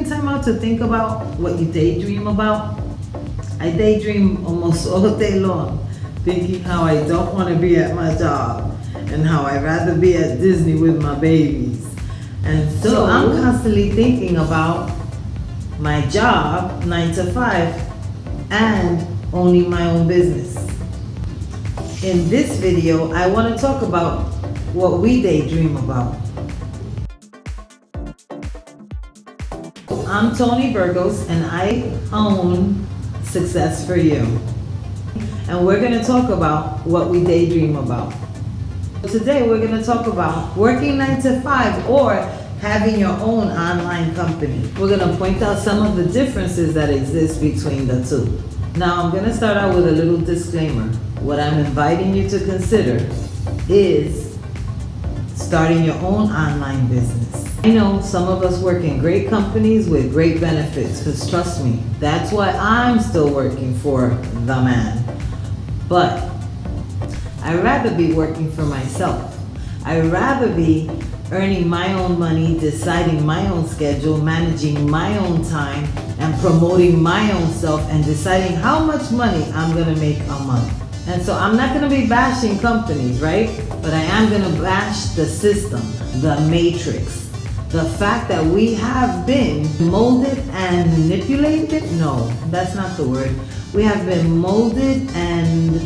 time out to think about what you daydream about? I daydream almost all day long, thinking how I don't want to be at my job and how I'd rather be at Disney with my babies. And so I'm constantly thinking about my job, 9 to 5, and owning my own business. In this video, I want to talk about what we daydream about. I'm Tony Burgos and I own Success for You. And we're going to talk about what we daydream about. Today we're going to talk about working 9 to 5 or having your own online company. We're going to point out some of the differences that exist between the two. Now I'm going to start out with a little disclaimer. What I'm inviting you to consider is starting your own online business. I know some of us work in great companies with great benefits, because trust me, that's why I'm still working for the man. But I'd rather be working for myself. I'd rather be earning my own money, deciding my own schedule, managing my own time, and promoting my own self, and deciding how much money I'm gonna make a month. And so I'm not gonna be bashing companies, right? But I am gonna bash the system, the matrix. The fact that we have been molded and manipulated, no, that's not the word. We have been molded and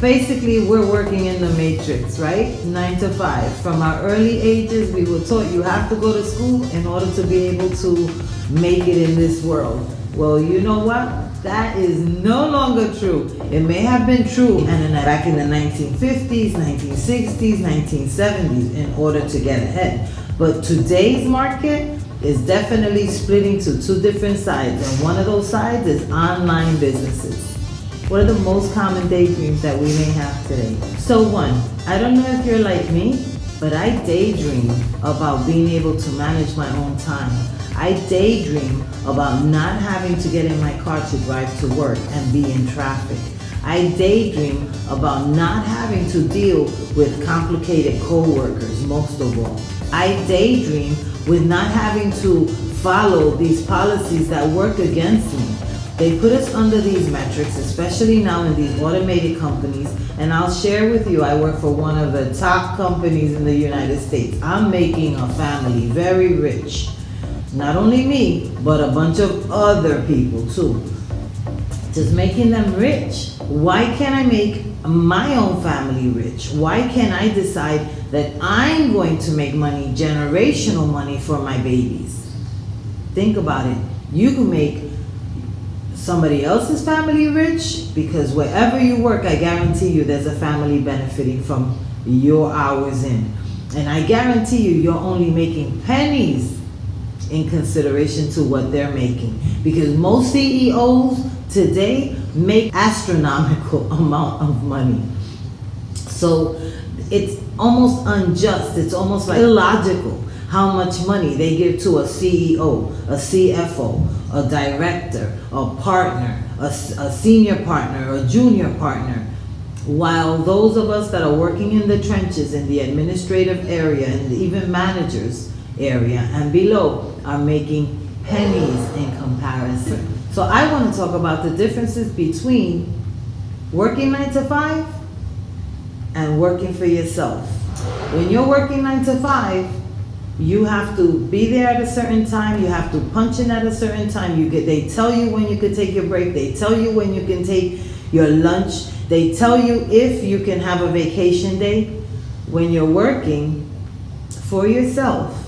basically we're working in the matrix, right? 9 to 5. From our early ages, we were taught you have to go to school in order to be able to make it in this world. Well, you know what? That is no longer true. It may have been true back in the 1950s, 1960s, 1970s in order to get ahead. But today's market is definitely splitting to two different sides, and one of those sides is online businesses. What are the most common daydreams that we may have today? So one, I don't know if you're like me, but I daydream about being able to manage my own time. I daydream about not having to get in my car to drive to work and be in traffic. I daydream about not having to deal with complicated co-workers, most of all. I daydream with not having to follow these policies that work against me. They put us under these metrics, especially now in these automated companies, and I'll share with you, I work for one of the top companies in the United States. I'm making a family very rich. Not only me, but a bunch of other people too. Just making them rich. Why can't I make my own family rich? Why can't I decide that I'm going to make money, generational money for my babies? Think about it. You can make somebody else's family rich, because wherever you work, I guarantee you there's a family benefiting from your hours in. And I guarantee you, you're only making pennies in consideration to what they're making, because most CEOs today make astronomical amount of money. So it's almost unjust, it's almost like illogical how much money they give to a CEO, a CFO, a director, a partner, a senior partner, a junior partner, while those of us that are working in the trenches, in the administrative area, and even managers area and below are making pennies in comparison. So I want to talk about the differences between working 9 to 5 and working for yourself. When you're working 9 to 5, you have to be there at a certain time, you have to punch in at a certain time. They tell you when you can take your break, they tell you when you can take your lunch, they tell you if you can have a vacation day. When you're working for yourself,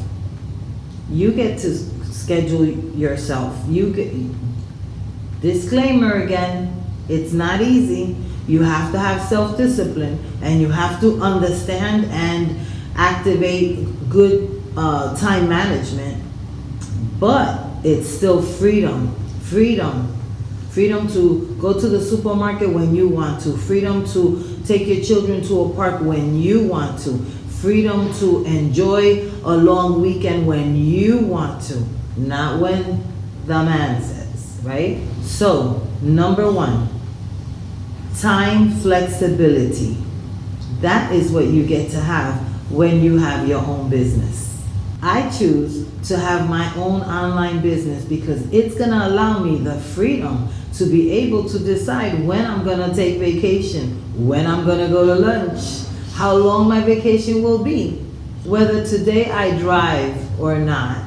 you get to schedule yourself. Disclaimer again, it's not easy. You have to have self-discipline, and you have to understand and activate good time management, but it's still freedom. Freedom to go to the supermarket when you want to. Freedom to take your children to a park when you want to. Freedom to enjoy a long weekend when you want to, not when the man says, right? So, number one, time flexibility. That is what you get to have when you have your own business. I choose to have my own online business because it's going to allow me the freedom to be able to decide when I'm going to take vacation, when I'm going to go to lunch, how long my vacation will be, whether today I drive or not.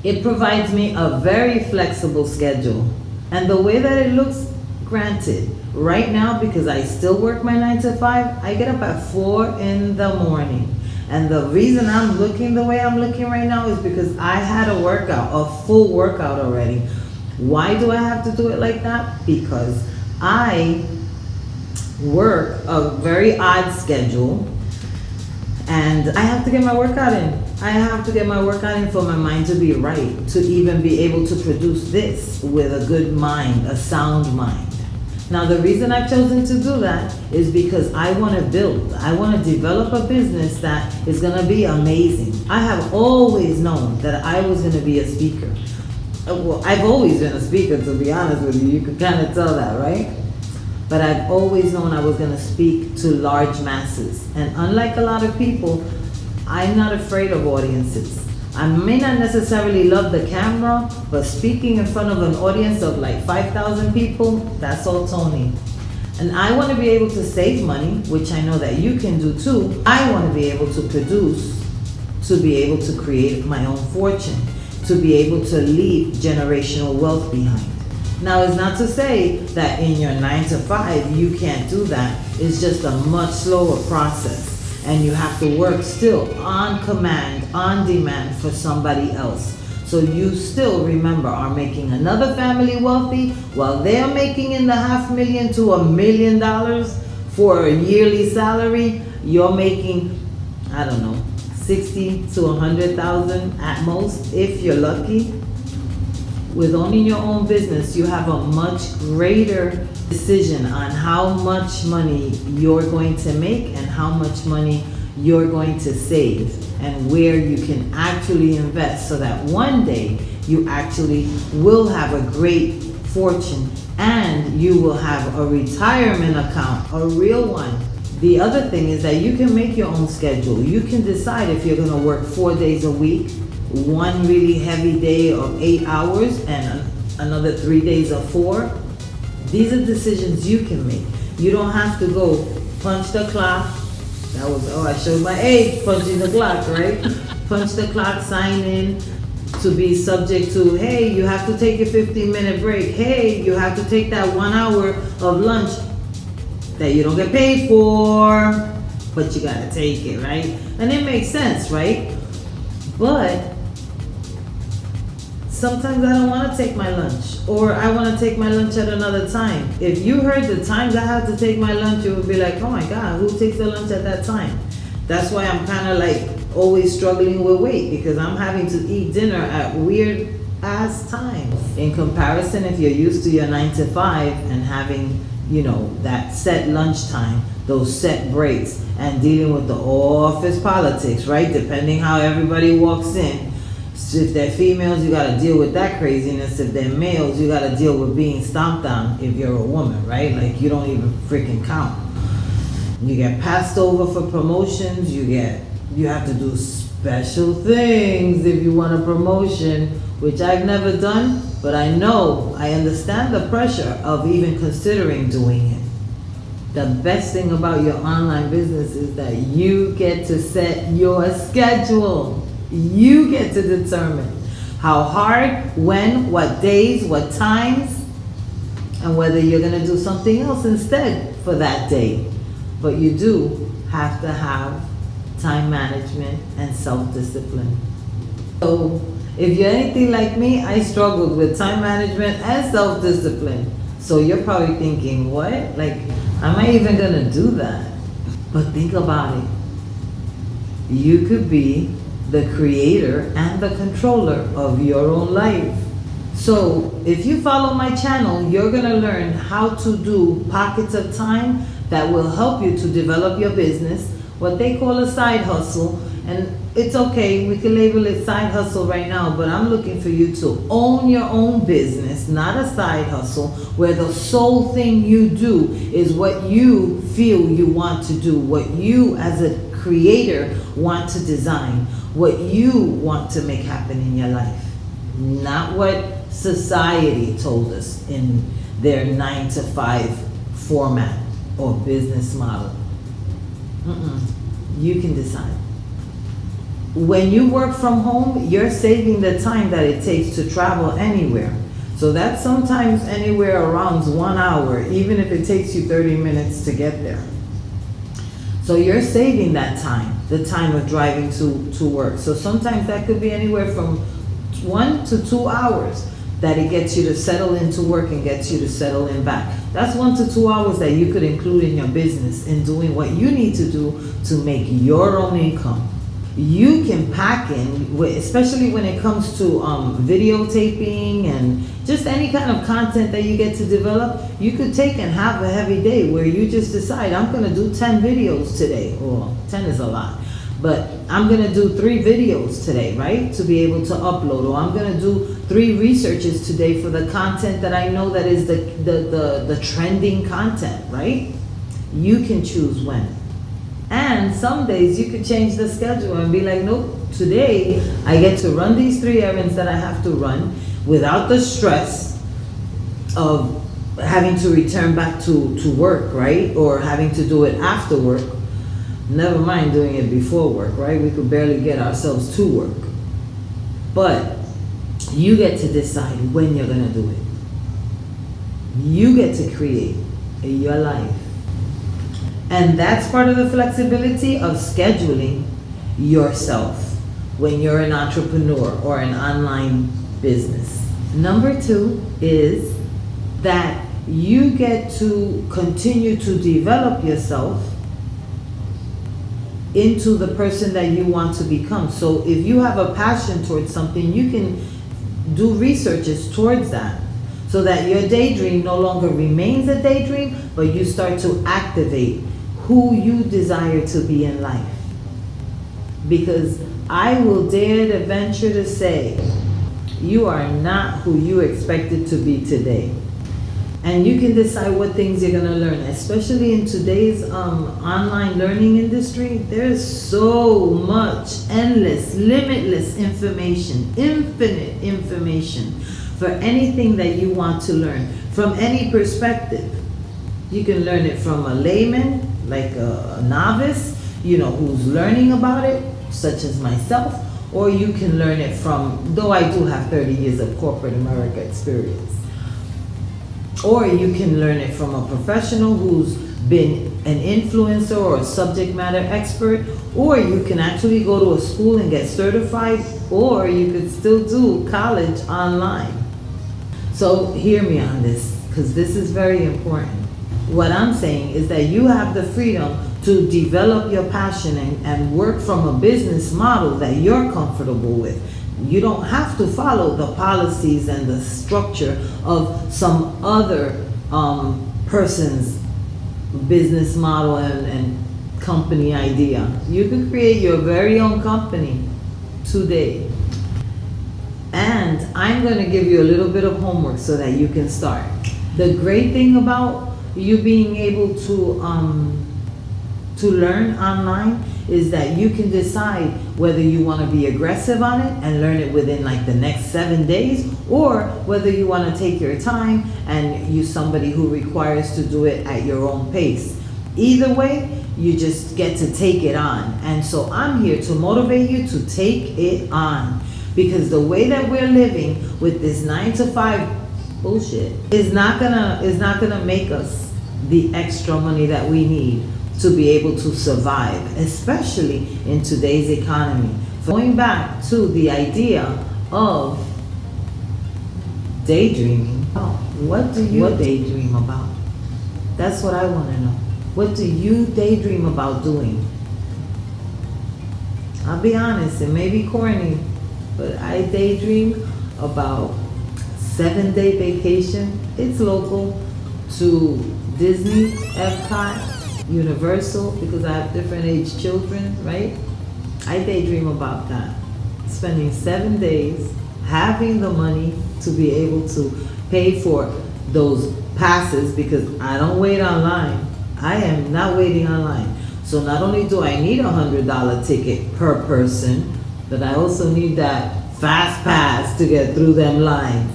It provides me a very flexible schedule. And the way that it looks, granted, right now, because I still work my 9 to 5, I get up at 4 in the morning. And the reason I'm looking the way I'm looking right now is because I had a workout, a full workout already. Why do I have to do it like that? Because I work a very odd schedule and I have to get my workout in. I have to get my workout in for my mind to be right, to even be able to produce this with a good mind, a sound mind. Now, the reason I've chosen to do that is because I want to build, I want to develop a business that is going to be amazing. I have always known that I was going to be a speaker. Well, I've always been a speaker, to be honest with you. You can kind of tell that, right? But I've always known I was going to speak to large masses. And unlike a lot of people, I'm not afraid of audiences. I may not necessarily love the camera, but speaking in front of an audience of like 5,000 people, that's all Tony. And I want to be able to save money, which I know that you can do too. I want to be able to produce, to be able to create my own fortune, to be able to leave generational wealth behind. Now, it's not to say that in your 9 to 5 you can't do that. It's just a much slower process. And you have to work still on command, on demand for somebody else. So you still, remember, are making another family wealthy while they're making in the $500,000 to $1 million for a yearly salary. You're making, I don't know, 60 to 100,000 at most, if you're lucky. With owning your own business, you have a much greater decision on how much money you're going to make and how much money you're going to save and where you can actually invest so that one day you actually will have a great fortune and you will have a retirement account, a real one. The other thing is that you can make your own schedule. You can decide if you're going to work 4 days a week, one really heavy day of 8 hours and another 3 days of 4. These are decisions you can make. You don't have to go punch the clock. That was, I showed my age, punching the clock, right? Punch the clock, sign in, to be subject to, hey, you have to take a 15-minute break. Hey, you have to take that 1 hour of lunch that you don't get paid for, but you gotta take it, right? And it makes sense, right? But sometimes I don't want to take my lunch, or I want to take my lunch at another time. If you heard the times I had to take my lunch, you would be like, oh my God, who takes their lunch at that time? That's why I'm kind of like always struggling with weight, because I'm having to eat dinner at weird ass times. In comparison, if you're used to your 9 to 5 and having, you know, that set lunch time, those set breaks, and dealing with the office politics, right? Depending how everybody walks in. If they're females, you gotta deal with that craziness. If they're males, you gotta deal with being stomped on if you're a woman, right? Like, you don't even freaking count. You get passed over for promotions, you have to do special things if you want a promotion, which I've never done, but I understand the pressure of even considering doing it. The best thing about your online business is that you get to set your schedule. You get to determine how hard, when, what days, what times, and whether you're going to do something else instead for that day. But you do have to have time management and self-discipline. So if you're anything like me, I struggled with time management and self-discipline. So you're probably thinking, what? Like, am I even going to do that? But think about it. You could be the creator and the controller of your own life. So if you follow my channel, you're gonna learn how to do pockets of time that will help you to develop your business, what they call a side hustle. And it's okay, we can label it side hustle right now, but I'm looking for you to own your own business, not a side hustle, where the sole thing you do is what you feel you want to do, what you as a creator want to design, what you want to make happen in your life, not what society told us in their 9 to 5 format or business model. You can decide. When you work from home, you're saving the time that it takes to travel anywhere. So that's sometimes anywhere around 1 hour, even if it takes you 30 minutes to get there. So you're saving that time, the time of driving to work. So sometimes that could be anywhere from 1 to 2 hours that it gets you to settle into work and gets you to settle in back. That's 1 to 2 hours that you could include in your business in doing what you need to do to make your own income. You can pack in, especially when it comes to videotaping and just any kind of content that you get to develop. You could take and have a heavy day where you just decide, I'm gonna do 10 videos today. Well, 10 is a lot, but I'm gonna do 3 videos today, right? To be able to upload, or I'm gonna do 3 researches today for the content that I know that is the trending content, right? You can choose when. And some days you could change the schedule and be like, nope, today I get to run these 3 errands that I have to run without the stress of having to return back to work, right? Or having to do it after work. Never mind doing it before work, right? We could barely get ourselves to work. But you get to decide when you're gonna do it. You get to create your life. And that's part of the flexibility of scheduling yourself when you're an entrepreneur or an online business. Number 2 is that you get to continue to develop yourself into the person that you want to become. So if you have a passion towards something, you can do researches towards that, so that your daydream no longer remains a daydream, but you start to activate who you desire to be in life. Because I will dare to venture to say, you are not who you expected to be today. And you can decide what things you're gonna learn, especially in today's online learning industry. There's so much, endless, limitless information, infinite information for anything that you want to learn from any perspective. You can learn it from a layman, like a novice, who's learning about it, such as myself, or you can learn it from, though I do have 30 years of corporate America experience. Or you can learn it from a professional who's been an influencer or a subject matter expert, or you can actually go to a school and get certified, or you could still do college online. So hear me on this, because this is very important. What I'm saying is that you have the freedom to develop your passion and work from a business model that you're comfortable with. You don't have to follow the policies and the structure of some other person's business model and company idea. You can create your very own company today. And I'm going to give you a little bit of homework so that you can start. The great thing about you being able to learn online is that you can decide whether you want to be aggressive on it and learn it within like the next 7 days, or whether you want to take your time and use somebody who requires to do it at your own pace. Either way, you just get to take it on. And so I'm here to motivate you to take it on, because the way that we're living with this 9 to 5 bullshit is not gonna make us the extra money that we need to be able to survive, especially in today's economy. Going back to the idea of daydreaming, what do you daydream about? That's what I want to know. What do you daydream about doing? I'll be honest, it may be corny, but I daydream about 7-day vacation. It's local to Disney, Epcot, Universal, because I have different age children, right? I daydream about that. Spending 7 days, having the money to be able to pay for those passes, because I don't wait online. I am not waiting online. So not only do I need $100 ticket per person, but I also need that fast pass to get through them lines.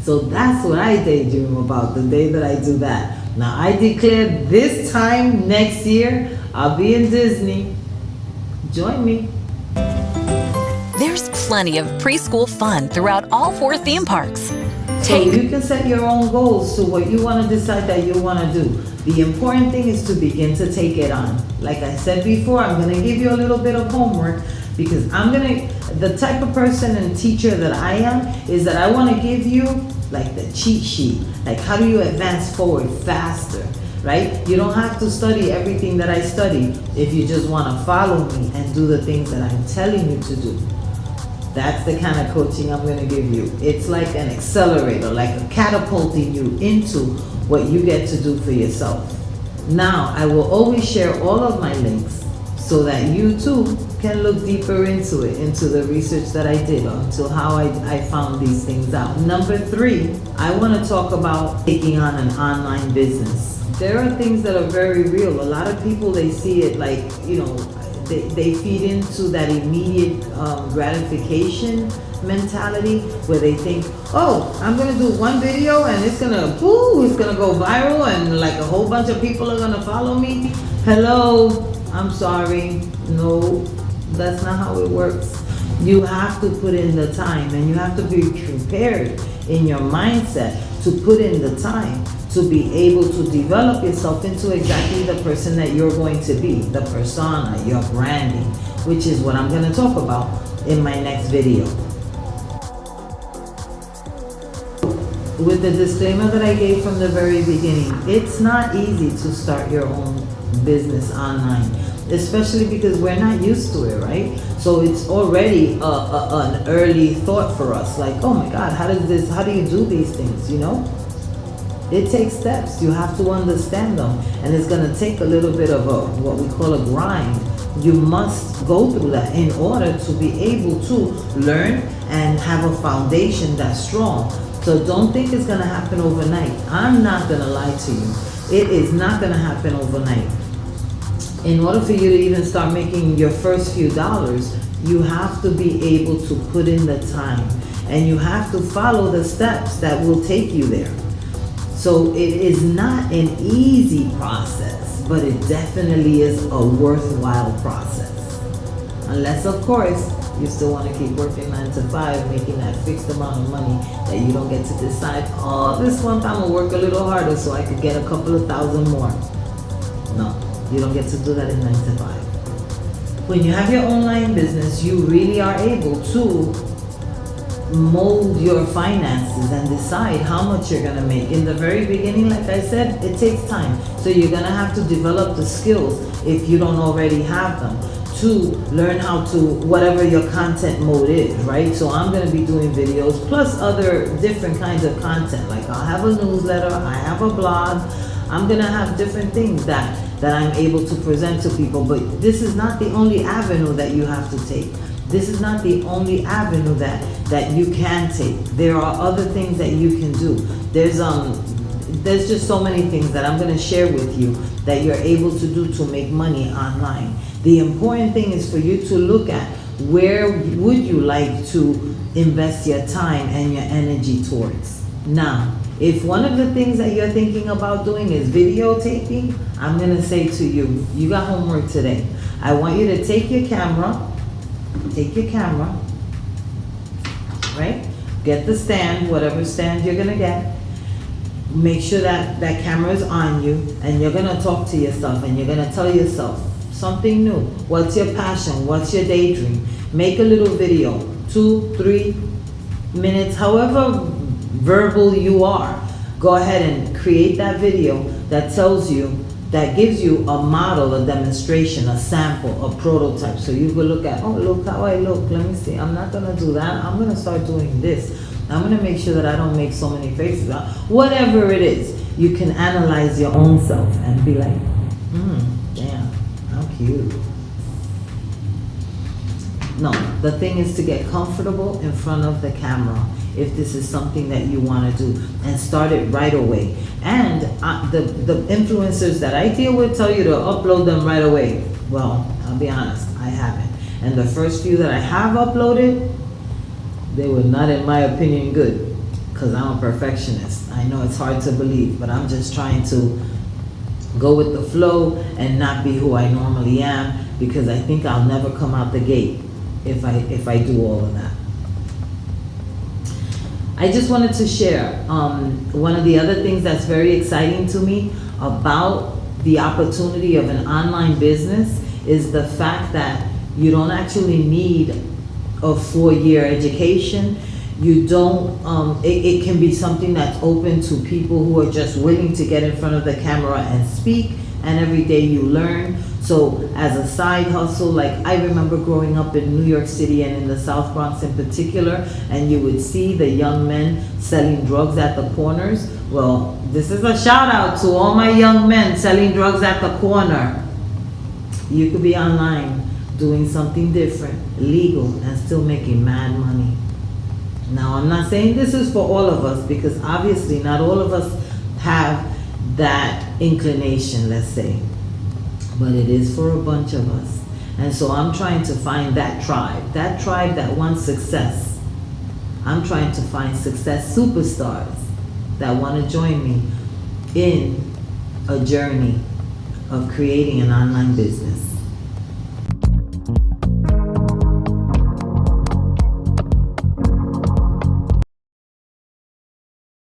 So that's what I daydream about the day that I do that. Now I declare this time next year, I'll be in Disney. Join me. There's plenty of preschool fun throughout all 4 theme parks. So you can set your own goals to what you want to decide that you want to do. The important thing is to begin to take it on. Like I said before, I'm going to give you a little bit of homework because the type of person and teacher that I am is that I want to give you like the cheat sheet. Like how do you advance forward faster, right? You don't have to study everything that I study if you just want to follow me and do the things that I'm telling you to do. That's the kind of coaching I'm going to give you. It's like an accelerator, like a catapulting you into what you get to do for yourself. Now, I will always share all of my links so that you too can look deeper into it, into the research that I did, into how I found these things out. Number 3, I want to talk about taking on an online business. There are things that are very real. A lot of people, they see it like, they feed into that immediate gratification mentality where they think, oh, I'm gonna do one video and it's gonna go viral and like a whole bunch of people are gonna follow me. Hello, I'm sorry, no, that's not how it works. You have to put in the time and you have to be prepared in your mindset to put in the time to be able to develop yourself into exactly the person that you're going to be, the persona, your branding, which is what I'm going to talk about in my next video. With the disclaimer that I gave from the very beginning, it's not easy to start your own business online, especially because we're not used to it, right? So it's already an early thought for us, like, oh my God, how do you do these things, It takes steps. You have to understand them. And it's going to take a little bit of what we call a grind. You must go through that in order to be able to learn and have a foundation that's strong. So don't think it's going to happen overnight. I'm not going to lie to you. It is not going to happen overnight. In order for you to even start making your first few dollars, you have to be able to put in the time. And you have to follow the steps that will take you there. So it is not an easy process, but it definitely is a worthwhile process. Unless, of course, you still want to keep working 9 to 5, making that fixed amount of money that you don't get to decide, oh, this month I'm going to work a little harder so I could get a couple of thousand more. No, you don't get to do that in 9 to 5. When you have your online business, you really are able to mold your finances and decide how much you're going to make. In the very beginning, like I said, it takes time. So you're going to have to develop the skills, if you don't already have them, to learn how to, whatever your content mode is, right? So I'm going to be doing videos plus other different kinds of content. Like I'll have a newsletter, I have a blog, I'm going to have different things that I'm able to present to people. But this is not the only avenue that you have to take. This is not the only avenue that you can take. There are other things that you can do. There's just so many things that I'm going to share with you that you're able to do to make money online. The important thing is for you to look at where would you like to invest your time and your energy towards. Now, if one of the things that you're thinking about doing is videotaping, I'm going to say to you, you got homework today. I want you to take your camera, right? Get the stand, whatever stand you're gonna get. Make sure that that camera is on you, and you're gonna talk to yourself, and you're gonna tell yourself something new. What's your passion? What's your daydream? Make a little video, 2-3 minutes, however verbal you are. Go ahead and create that video that tells you, that gives you a model, a demonstration, a sample, a prototype. So you can look at, oh, look how I look. Let me see. I'm not going to do that. I'm going to start doing this. I'm going to make sure that I don't make so many faces. Whatever it is, you can analyze your own self and be like, damn, how cute. No, the thing is to get comfortable in front of the camera if this is something that you want to do, and start it right away. And the influencers that I deal with tell you to upload them right away. Well, I'll be honest, I haven't. And the first few that I have uploaded, they were not, in my opinion, good. Because I'm a perfectionist. I know it's hard to believe, but I'm just trying to go with the flow and not be who I normally am, because I think I'll never come out the gate if I do all of that. I just wanted to share one of the other things that's very exciting to me about the opportunity of an online business is the fact that you don't actually need a 4-year education. You don't, it can be something that's open to people who are just willing to get in front of the camera and speak, and every day you learn. So as a side hustle, like I remember growing up in New York City and in the South Bronx in particular, and you would see the young men selling drugs at the corners. Well, this is a shout out to all my young men selling drugs at the corner. You could be online doing something different, legal, and still making mad money. Now, I'm not saying this is for all of us, because obviously not all of us have that inclination, let's say. But it is for a bunch of us. And so I'm trying to find that tribe that wants success. I'm trying to find success superstars that want to join me in a journey of creating an online business.